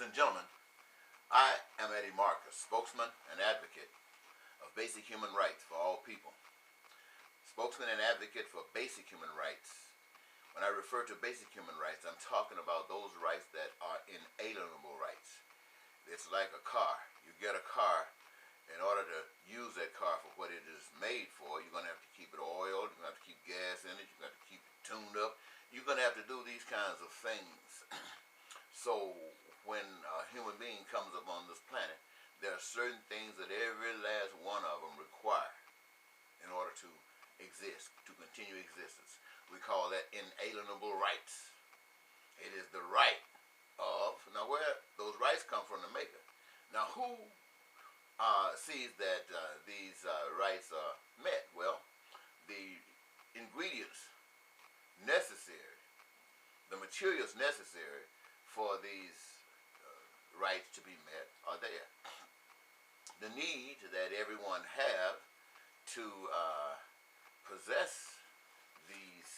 Ladies and gentlemen, I am Eddie Marcus, spokesman and advocate of basic human rights for all people. Spokesman and advocate for basic human rights. When I refer to basic human rights, I'm talking about those rights that are inalienable rights. It's like a car. You get a car, in order to use that car for what it is made for, you're going to have to keep it oiled, you're going to have to keep gas in it, you're going to have to keep it tuned up. You're going to have to do these kinds of things. So when a human being comes up on this planet, there are certain things that every last one of them require in order to exist, to continue existence. We call that inalienable rights. It is the right of, now where those rights come from, the maker. Now who sees that these rights are met? Well, the ingredients necessary, the materials necessary for these rights to be met are there. The need that everyone have to possess these,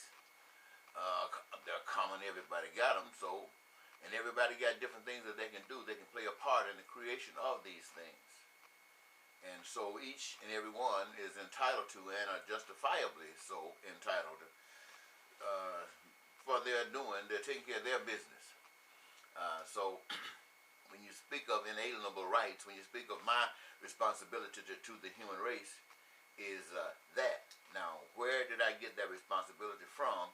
they're common, everybody got them, so, and everybody got different things that they can do. They can play a part in the creation of these things. And so each and every one is entitled to, and are justifiably so entitled to, for their doing, they're taking care of their business. So when you speak of inalienable rights, when you speak of my responsibility to the human race, is that. Now, where did I get that responsibility from?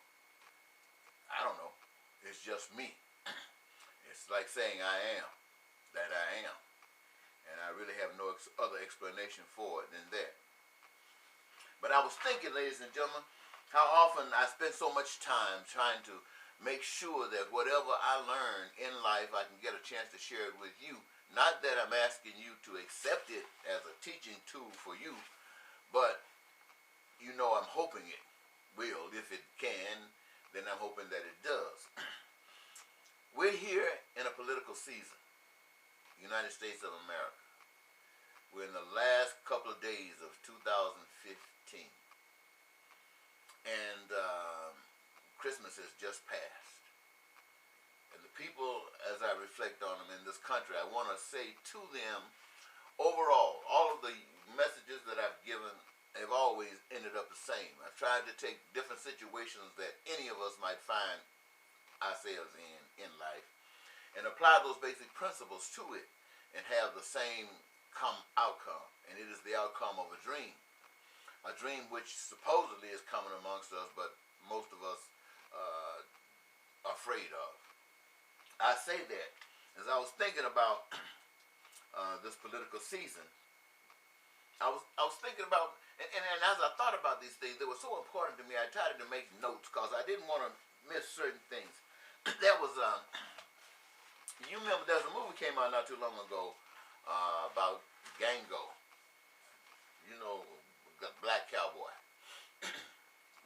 I don't know. It's just me. It's like saying I am, that I am. And I really have no other explanation for it than that. But I was thinking, ladies and gentlemen, how often I spend so much time trying to make sure that whatever I learn in life, I can get a chance to share it with you. Not that I'm asking you to accept it as a teaching tool for you, but you know I'm hoping it will. If it can, then I'm hoping that it does. We're here in a political season, United States of America. We're in the last couple of days of 2015. And Christmas has just passed. And the people, as I reflect on them in this country, I want to say to them, overall, all of the messages that I've given have always ended up the same. I've tried to take different situations that any of us might find ourselves in life and apply those basic principles to it and have the same outcome. And it is the outcome of a dream which supposedly is coming amongst us, but most of us are afraid of. I say that as I was thinking about this political season, I was thinking about, and as I thought about these things, they were so important to me, I tried to make notes because I didn't want to miss certain things. There was, you remember there's a movie came out not too long ago about Gango. You know, black cowboy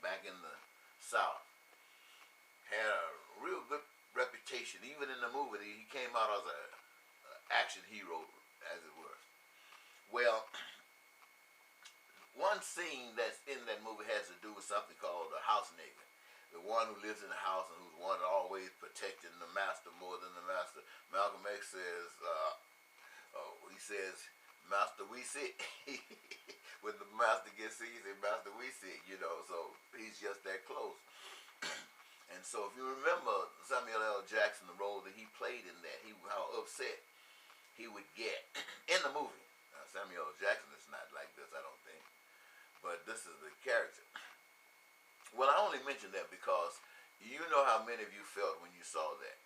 back in the South. Had a real good reputation. Even in the movie, he came out as an action hero, as it were. Well, one scene that's in that movie has to do with something called the house nigger. The one who lives in the house and who's one always protecting the master more than the master. Malcolm X says, he says, "Master, we sick." When the master gets sick, he says, "Master, we sick," you know, so he's just that close. And so if you remember Samuel L. Jackson, the role that he played in that, how upset he would get in the movie. Now, Samuel L. Jackson is not like this, I don't think, but this is the character. Well, I only mention that because you know how many of you felt when you saw that.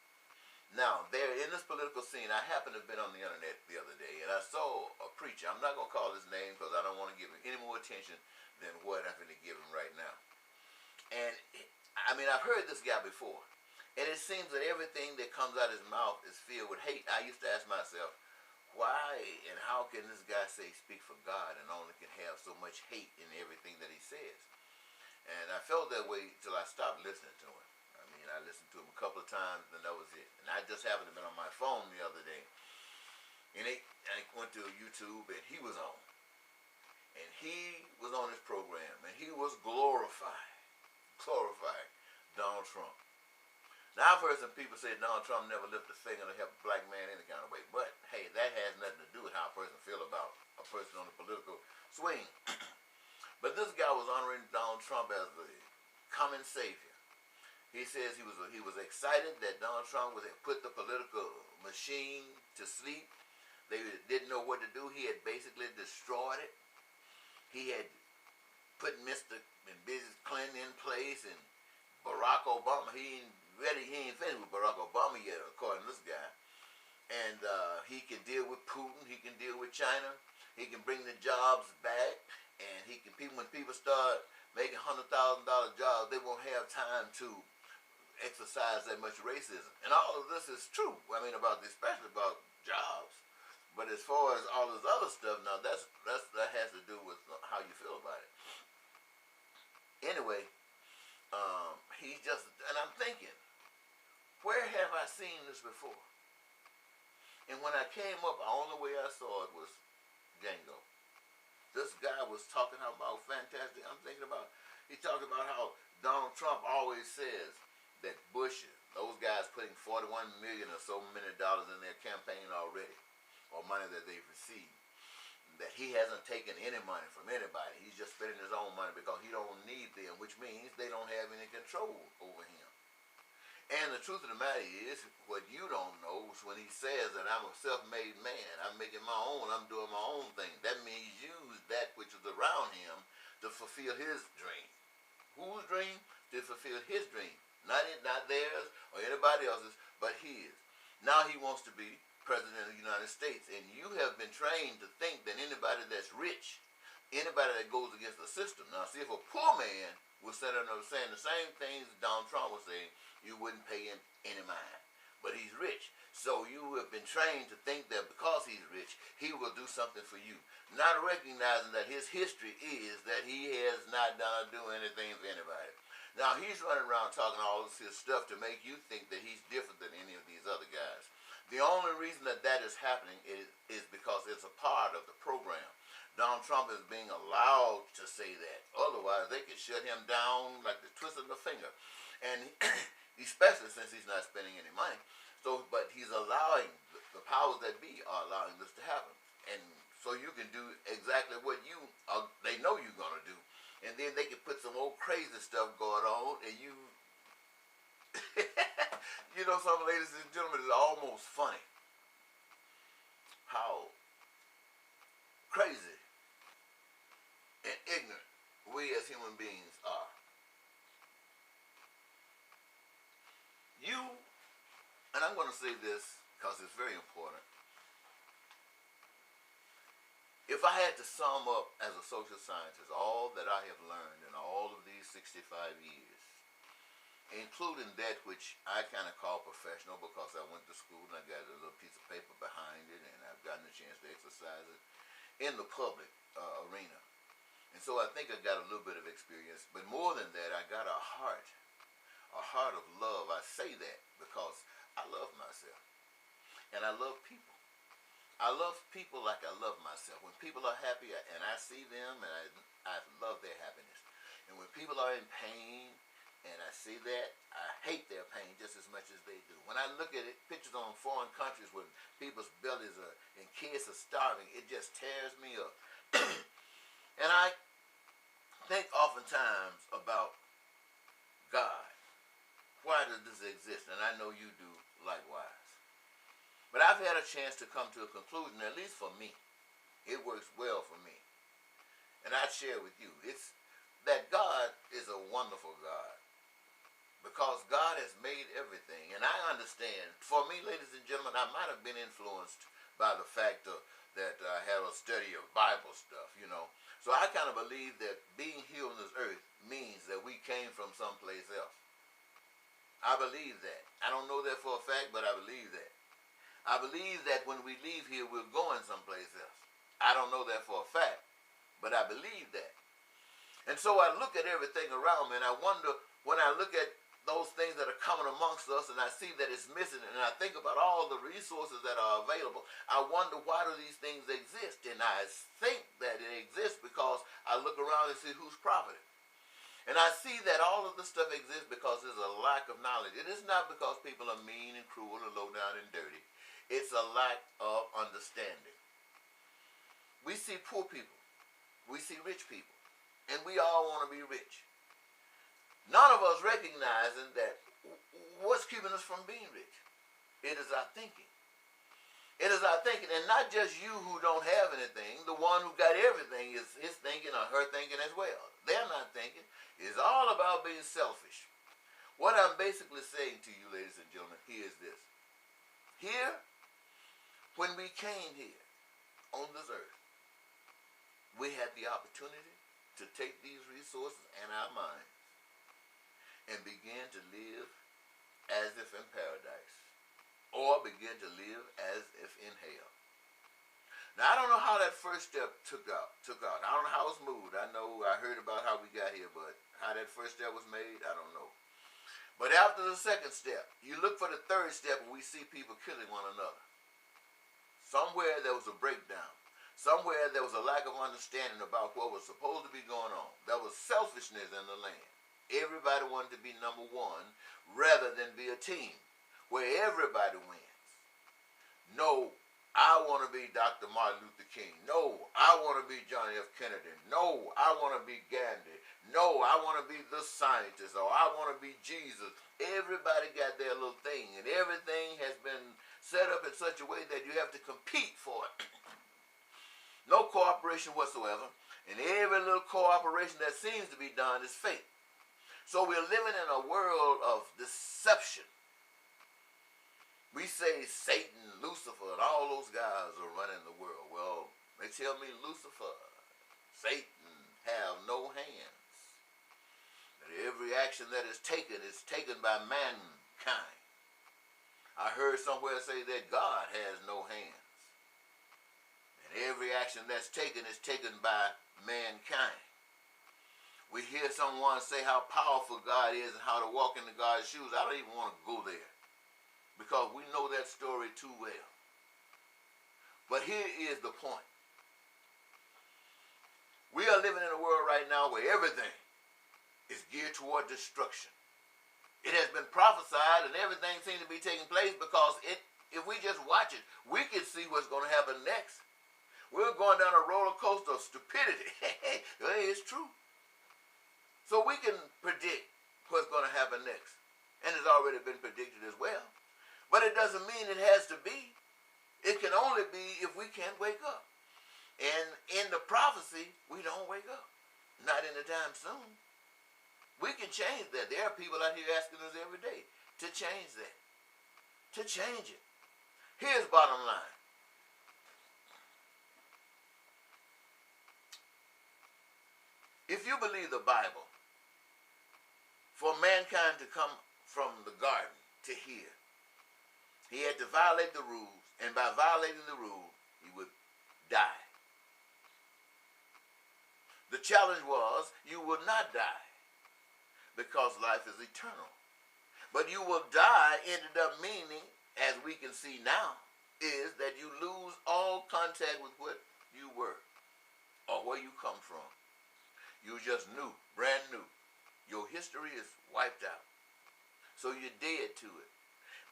Now, there in this political scene, I happened to have been on the internet the other day, and I saw a preacher. I'm not going to call his name because I don't want to give him any more attention than what I'm going to give him right now. And, I mean, I've heard this guy before, and it seems that everything that comes out of his mouth is filled with hate. I used to ask myself, why and how can this guy say speak for God and only can have so much hate in everything that he says? And I felt that way till I stopped listening to him. I mean, I listened to him a couple of times, and that was it. And I just happened to have been on my phone the other day, and I went to YouTube, and he was on. And he was on his program, and he was glorifying Donald Trump. Now I've heard some people say Donald Trump never lifted a finger to help a black man any kind of way. But hey, that has nothing to do with how a person feel about a person on the political swing. But this guy was honoring Donald Trump as the coming savior. He says he was excited that Donald Trump was put the political machine to sleep. They didn't know what to do. He had basically destroyed it. He had put Mr. and Mrs. Clinton in place, and Barack Obama, he ain't finished with Barack Obama yet, according to this guy. And he can deal with Putin. He can deal with China. He can bring the jobs back. And he can, when people start making $100,000 jobs, they won't have time to exercise that much racism. And all of this is true. I mean, especially about jobs. But as far as all this other stuff, now that has to do with how you feel about it. Anyway, and I'm thinking, where have I seen this before? And when I came up, the only way I saw it was Django. This guy was talking about fantastic. I'm thinking about, he talked about how Donald Trump always says that Bush, those guys putting $41 million or so many dollars in their campaign already, or money that they've received, that he hasn't taken any money from anybody. He's just spending his own money because he don't need them, which means they don't have any control over him. And the truth of the matter is, what you don't know is when he says that I'm a self-made man, I'm making my own, I'm doing my own thing. That means use that which is around him to fulfill his dream. Whose dream? To fulfill his dream. Not theirs or anybody else's, but his. Now he wants to be president of the United States, and you have been trained to think that anybody that's rich, anybody that goes against the system. Now see, if a poor man was saying the same things Donald Trump was saying, you wouldn't pay him any mind. But he's rich. So you have been trained to think that because he's rich, he will do something for you. Not recognizing that his history is that he has not done or do anything for anybody. Now he's running around talking all this his stuff to make you think that he's different than any of these other guys. The only reason that is happening is because it's a part of the program. Donald Trump is being allowed to say that. Otherwise, they could shut him down like the twist of the finger. And especially since he's not spending any money. So, but he's allowing, the powers that be are allowing this to happen. And so you can do exactly what they know you're going to do. And then they can put some old crazy stuff going on, and you, you know, some ladies and gentlemen, it's almost funny how crazy and ignorant we as human beings are. And I'm going to say this because it's very important. If I had to sum up as a social scientist all that I have learned in all of these 65 years, including that which I kind of call professional because I went to school and I got a little piece of paper behind it and I've gotten a chance to exercise it in the public arena. And so I think I got a little bit of experience, but more than that, I got a heart of love. I say that because I love myself and I love people. I love people like I love myself. When people are happy and I see them and I love their happiness. And when people are in pain and I see that, I hate their pain just as much as they do. When I look at pictures on foreign countries when people's bellies are and kids are starving, it just tears me up. And I think oftentimes about God. Why does this exist? And I know you do likewise. But I've had a chance to come to a conclusion, at least for me. It works well for me. And I'd share with you. It's that God is a wonderful God. Because God has made everything. And I understand, for me, ladies and gentlemen, I might have been influenced by the fact that I had a study of Bible stuff, you know. So I kind of believe that being here on this earth means that we came from someplace else. I believe that. I don't know that for a fact, but I believe that. I believe that when we leave here, we're going someplace else. I don't know that for a fact, but I believe that. And so I look at everything around me, and I wonder, when I look at those things that are coming amongst us, and I see that it's missing, and I think about all the resources that are available, I wonder, why do these things exist? And I think that it exists because I look around and see who's profiting. And I see that all of this stuff exists because there's a lack lack of knowledge. It is not because people are mean and cruel and low down and dirty. It's a lack of understanding. We see poor people. We see rich people. And we all want to be rich. None of us recognizing that what's keeping us from being rich. It is our thinking. It is our thinking, and not just you who don't have anything. The one who got everything is his thinking or her thinking as well. They're not thinking. It's all about being selfish. What I'm basically saying to you, ladies and gentlemen, here is this. Here, when we came here on this earth, we had the opportunity to take these resources and our minds and begin to live as if in paradise, or begin to live as if in hell. Now, I don't know how that first step took out. I don't know how it was moved. I know I heard about how we got here, but how that first step was made, I don't know. But after the second step, you look for the third step, and we see people killing one another. Somewhere there was a breakdown. Somewhere there was a lack of understanding about what was supposed to be going on. There was selfishness in the land. Everybody wanted to be number one rather than be a team where everybody wins. No, I want to be Dr. Martin Luther King. No, I want to be John F. Kennedy. No, I want to be Gandhi. No, I want to be the scientist, or I want to be Jesus. Everybody got their little thing, and everything has been set up in such a way that you have to compete for it. No cooperation whatsoever, and every little cooperation that seems to be done is fake. So we're living in a world of deception. We say Satan, Lucifer, and all those guys are running the world. Well, they tell me Lucifer, Satan have no hands. That every action that is taken by mankind. I heard somewhere say that God has no hands. And every action that's taken is taken by mankind. We hear someone say how powerful God is and how to walk into God's shoes. I don't even want to go there, because we know that story too well. But here is the point. We are living in a world right now where everything is geared toward destruction. It has been prophesied and everything seems to be taking place because if we just watch it, we can see what's going to happen next. We're going down a roller coaster of stupidity. It's true. So we can predict what's going to happen next. And it's already been predicted as well. But it doesn't mean it has to be. It can only be if we can't wake up. And in the prophecy, we don't wake up. Not anytime soon. We can change that. There are people out here asking us every day to change that. To change it. Here's bottom line. If you believe the Bible, for mankind to come from the garden to here, he had to violate the rules, and by violating the rule, he would die. The challenge was you would not die because life is eternal. But you will die ended up meaning, as we can see now, is that you lose all contact with what you were or where you come from. You just new, brand new. Your history is wiped out. So you're dead to it.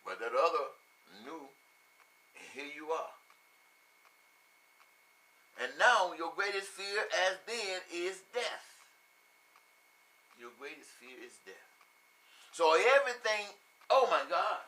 But that other new, here you are. And now your greatest fear as then is death. Your greatest fear is death. So everything, oh my God,